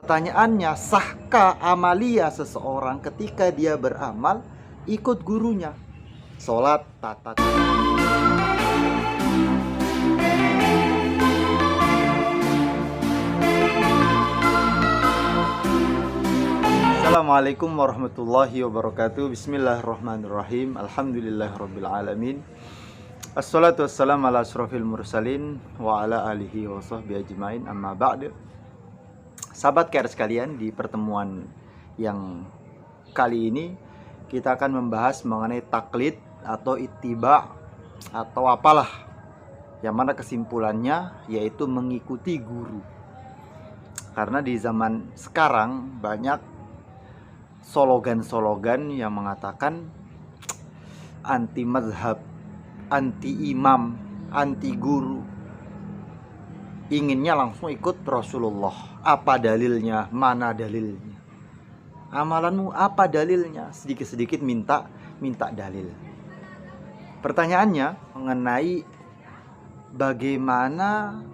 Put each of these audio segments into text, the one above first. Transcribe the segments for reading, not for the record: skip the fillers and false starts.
Pertanyaannya, sahkah amalia seseorang ketika dia beramal ikut gurunya? Sholat, tata. Assalamualaikum warahmatullahi wabarakatuh. Bismillahirrahmanirrahim. Alhamdulillahirrabbilalamin. Assalatu wassalamu ala asyrafil mursalin wa ala alihi wa sahbihi ajmain, amma ba'du. Sahabat care sekalian, di pertemuan yang kali ini kita akan membahas mengenai taklid atau ittiba atau apalah, yang mana kesimpulannya yaitu mengikuti guru. Karena di zaman sekarang banyak slogan-slogan yang mengatakan anti mazhab, anti imam, anti guru, inginnya langsung ikut Rasulullah. Apa dalilnya? Mana dalilnya? Amalanmu apa dalilnya? Sedikit-sedikit minta dalil. Pertanyaannya mengenai bagaimana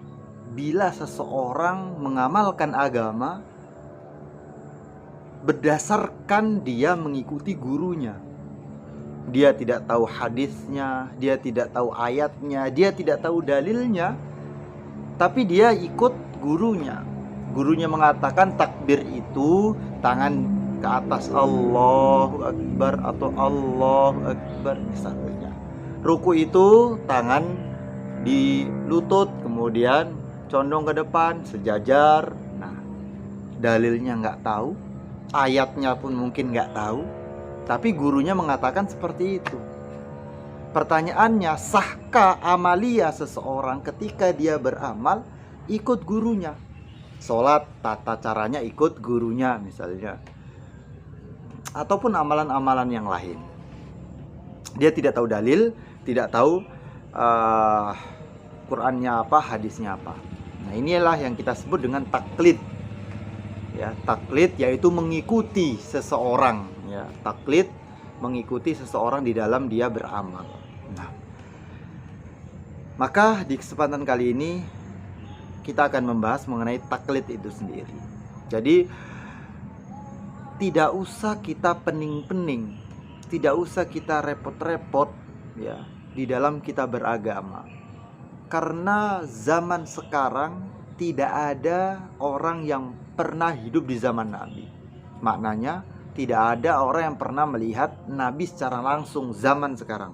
bila seseorang mengamalkan agama berdasarkan dia mengikuti gurunya. Dia tidak tahu hadisnya, dia tidak tahu ayatnya, dia tidak tahu dalilnya, tapi dia ikut gurunya. Gurunya mengatakan takbir itu tangan ke atas, Allahu Akbar atau Allahu Akbar misalnya. Ruku itu tangan di lutut, kemudian condong ke depan, sejajar. Nah, dalilnya nggak tahu, ayatnya pun mungkin nggak tahu, tapi gurunya mengatakan seperti itu. Pertanyaannya, sahkah amalia seseorang ketika dia beramal ikut gurunya? Sholat, tata caranya ikut gurunya misalnya, ataupun amalan-amalan yang lain. Dia tidak tahu dalil, tidak tahu Qur'annya apa, hadisnya apa. Nah, inilah yang kita sebut dengan taklid. Ya, taklid yaitu mengikuti seseorang. Ya, taklid mengikuti seseorang di dalam dia beramal. Nah, maka di kesempatan kali ini kita akan membahas mengenai taklid itu sendiri. Jadi tidak usah kita pening-pening, tidak usah kita repot-repot ya di dalam kita beragama. Karena zaman sekarang tidak ada orang yang pernah hidup di zaman Nabi. Maknanya tidak ada orang yang pernah melihat Nabi secara langsung zaman sekarang.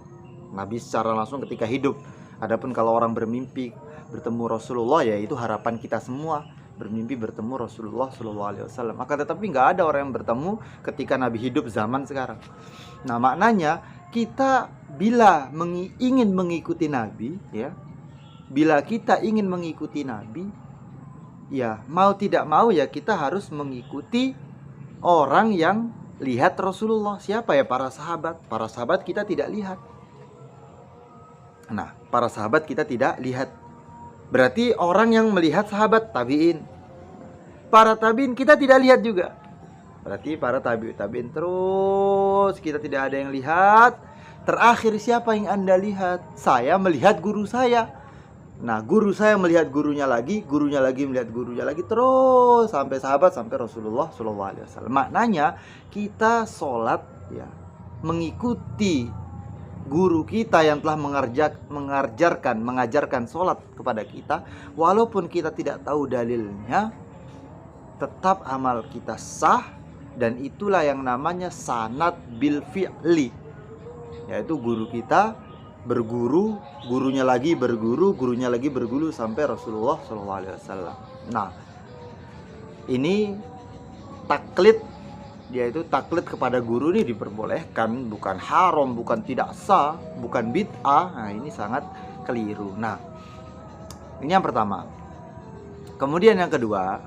Nabi secara langsung ketika hidup. Adapun kalau orang bermimpi bertemu Rasulullah, ya itu harapan kita semua, bermimpi bertemu Rasulullah SAW. Maka tetapi nggak ada orang yang bertemu ketika Nabi hidup zaman sekarang. Nah, maknanya kita bila ingin mengikuti Nabi, ya, bila kita ingin mengikuti Nabi, ya mau tidak mau ya kita harus mengikuti orang yang lihat Rasulullah. Siapa ya? Para sahabat. Para sahabat kita tidak lihat. Nah, para sahabat kita tidak lihat. Berarti orang yang melihat sahabat tabi'in. Para tabi'in kita tidak lihat juga. Berarti para tabi'in terus kita tidak ada yang lihat. Terakhir siapa yang Anda lihat? Saya melihat guru saya. Nah, guru saya melihat gurunya lagi melihat gurunya lagi, terus sampai sahabat, sampai Rasulullah SAW. Maknanya kita sholat ya mengikuti guru kita yang telah mengajarkan sholat kepada kita. Walaupun kita tidak tahu dalilnya, tetap amal kita sah. Dan itulah yang namanya sanad bil fi'li, yaitu guru kita berguru, gurunya lagi berguru, gurunya lagi berguru sampai Rasulullah SAW. Nah, ini taklid, yaitu taklid kepada guru ini diperbolehkan, bukan haram, bukan tidak sah, bukan bid'ah. Nah, ini sangat keliru. Nah, ini yang pertama. Kemudian yang kedua,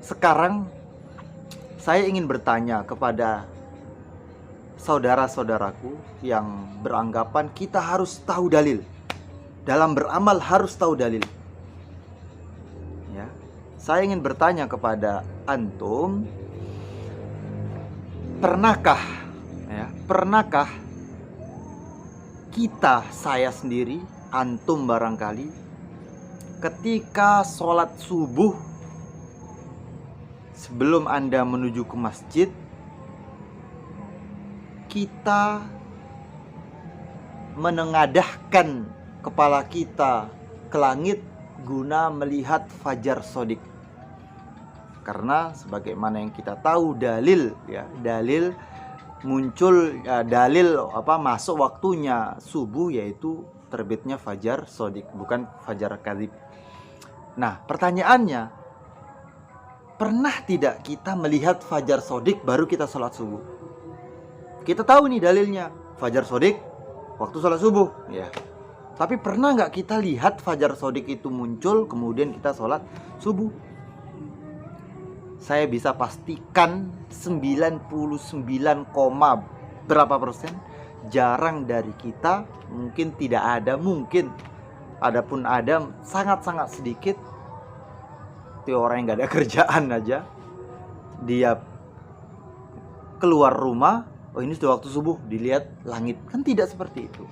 sekarang saya ingin bertanya kepada saudara-saudaraku yang beranggapan kita harus tahu dalil. Dalam beramal harus tahu dalil. Ya. Saya ingin bertanya kepada antum, pernahkah kita, saya sendiri, antum barangkali, ketika sholat subuh sebelum Anda menuju ke masjid, kita menengadahkan kepala kita ke langit guna melihat fajar shodiq. Karena sebagaimana yang kita tahu dalil muncul masuk waktunya subuh, yaitu terbitnya fajar shodiq, bukan fajar kadzib. Nah, pertanyaannya, pernah tidak kita melihat fajar shodiq baru kita sholat subuh? Kita tahu nih dalilnya, fajar shodiq waktu sholat subuh, ya. Tapi pernah nggak kita lihat fajar shodiq itu muncul kemudian kita sholat subuh? Saya bisa pastikan 99, berapa persen jarang dari kita, mungkin tidak ada, mungkin adapun ada sangat-sangat sedikit. Itu orang yang nggak ada kerjaan aja, dia keluar rumah, oh ini sudah waktu subuh, dilihat langit. Kan tidak seperti itu.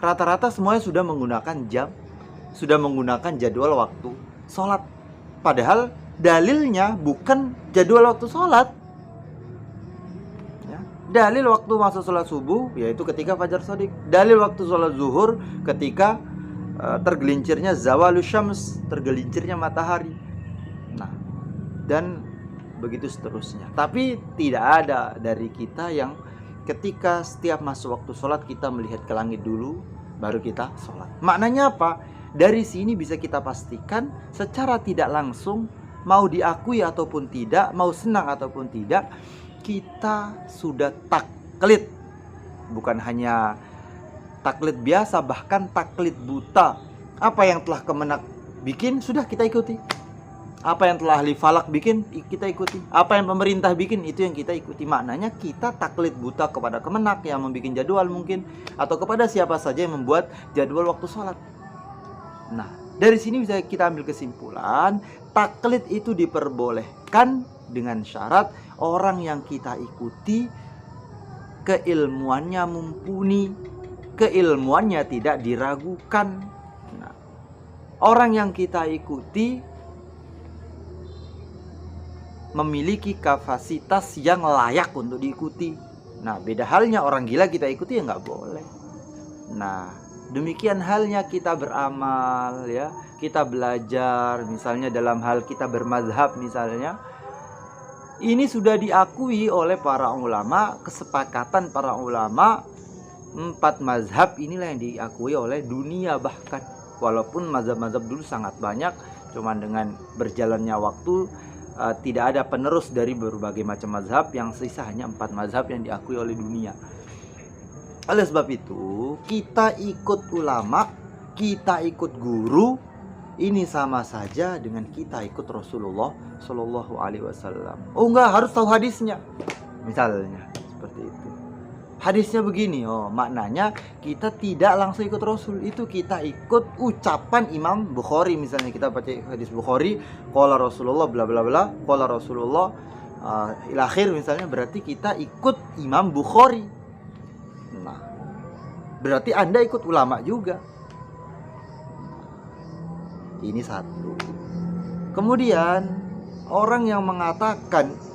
Rata-rata semuanya sudah menggunakan jam, sudah menggunakan jadwal waktu sholat. Padahal dalilnya bukan jadwal waktu sholat, ya. Dalil waktu masuk sholat subuh yaitu ketika fajar shodiq. Dalil waktu sholat zuhur ketika tergelincirnya zawalus syams, tergelincirnya matahari. Nah, dan begitu seterusnya. Tapi tidak ada dari kita yang ketika setiap masuk waktu sholat kita melihat ke langit dulu baru kita sholat. Maknanya apa? Dari sini bisa kita pastikan secara tidak langsung, mau diakui ataupun tidak, mau senang ataupun tidak, kita sudah taklid. Bukan hanya taklid biasa, bahkan taklid buta. Apa yang telah Kemenak bikin sudah kita ikuti. Apa yang telah ahli falak bikin kita ikuti. Apa yang pemerintah bikin itu yang kita ikuti. Maknanya kita taklid buta kepada Kemenak yang membuat jadwal mungkin, atau kepada siapa saja yang membuat jadwal waktu sholat. Nah, dari sini bisa kita ambil kesimpulan, taklid itu diperbolehkan dengan syarat orang yang kita ikuti keilmuannya mumpuni, keilmuannya tidak diragukan. Nah, orang yang kita ikuti memiliki kapasitas yang layak untuk diikuti. Nah, beda halnya orang gila kita ikuti ya nggak boleh. Nah, demikian halnya kita beramal, ya, kita belajar, misalnya dalam hal kita bermazhab misalnya, ini sudah diakui oleh para ulama, kesepakatan para ulama, 4 mazhab inilah yang diakui oleh dunia bahkan. Walaupun mazhab-mazhab dulu sangat banyak, cuman dengan berjalannya waktu tidak ada penerus dari berbagai macam mazhab, yang sisa hanya 4 mazhab yang diakui oleh dunia. Oleh sebab itu, kita ikut ulama, kita ikut guru, ini sama saja dengan kita ikut Rasulullah Shallallahu Alaihi Wasallam. Oh enggak, harus tahu hadisnya, misalnya seperti itu. Hadisnya begini, oh maknanya kita tidak langsung ikut Rasul, itu kita ikut ucapan Imam Bukhari. Misalnya kita baca hadis Bukhari, qala Rasulullah bla bla bla, qala Rasulullah ila akhir misalnya, berarti kita ikut Imam Bukhari. Nah, berarti Anda ikut ulama juga. Ini satu. Kemudian orang yang mengatakan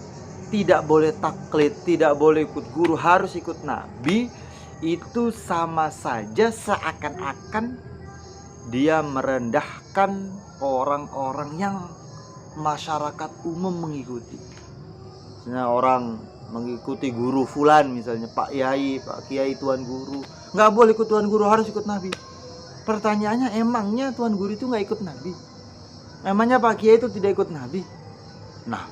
tidak boleh taklid, tidak boleh ikut guru, harus ikut Nabi, itu sama saja seakan-akan dia merendahkan orang-orang yang masyarakat umum mengikuti. Misalnya orang mengikuti guru fulan, misalnya Pak Kiai, Tuan Guru, nggak boleh ikut Tuan Guru, harus ikut Nabi. Pertanyaannya, emangnya Tuan Guru itu nggak ikut Nabi? Emangnya Pak Kiai itu tidak ikut Nabi? Nah,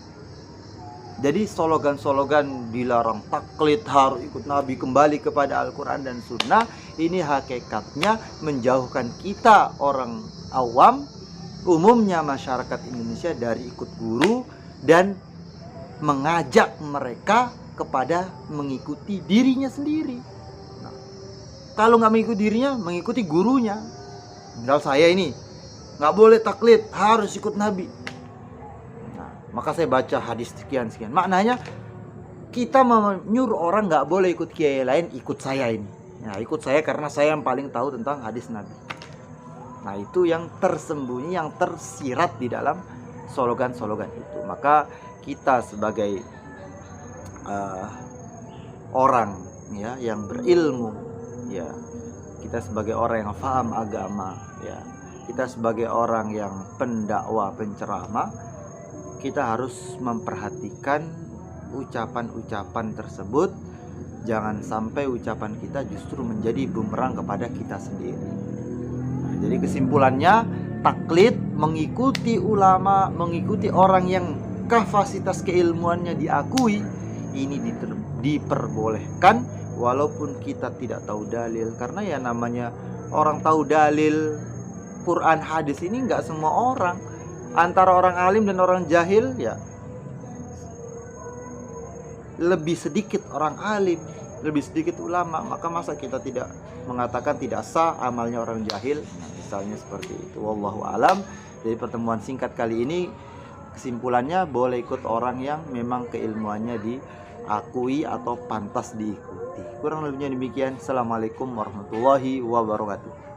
jadi slogan-slogan dilarang taklid, harus ikut Nabi, kembali kepada Al-Quran dan Sunnah, ini hakikatnya menjauhkan kita orang awam, umumnya masyarakat Indonesia, dari ikut guru dan mengajak mereka kepada mengikuti dirinya sendiri. Nah, kalau nggak mengikuti dirinya, mengikuti gurunya. Misal saya ini nggak boleh taklid, harus ikut Nabi. Maka saya baca hadis sekian. Maknanya kita menyuruh orang nggak boleh ikut kiai lain, ikut saya ini. Nah, ikut saya karena saya yang paling tahu tentang hadis Nabi. Nah, itu yang tersembunyi, yang tersirat di dalam slogan-slogan itu. Maka kita sebagai orang ya yang berilmu, ya kita sebagai orang yang paham agama, ya kita sebagai orang yang pendakwah, penceramah, kita harus memperhatikan ucapan-ucapan tersebut. Jangan sampai ucapan kita justru menjadi bumerang kepada kita sendiri. Nah, jadi kesimpulannya, taklid, mengikuti ulama, mengikuti orang yang kapasitas keilmuannya diakui, ini diperbolehkan walaupun kita tidak tahu dalil. Karena ya namanya orang tahu dalil Quran hadis ini nggak semua orang. Antara orang alim dan orang jahil ya lebih sedikit orang alim, lebih sedikit ulama. Maka masa kita tidak mengatakan tidak sah amalnya orang jahil? Nah, misalnya seperti itu. Wallahu alam. Dari pertemuan singkat kali ini, kesimpulannya boleh ikut orang yang memang keilmuannya diakui atau pantas diikuti. Kurang lebihnya demikian. Assalamualaikum warahmatullahi wabarakatuh.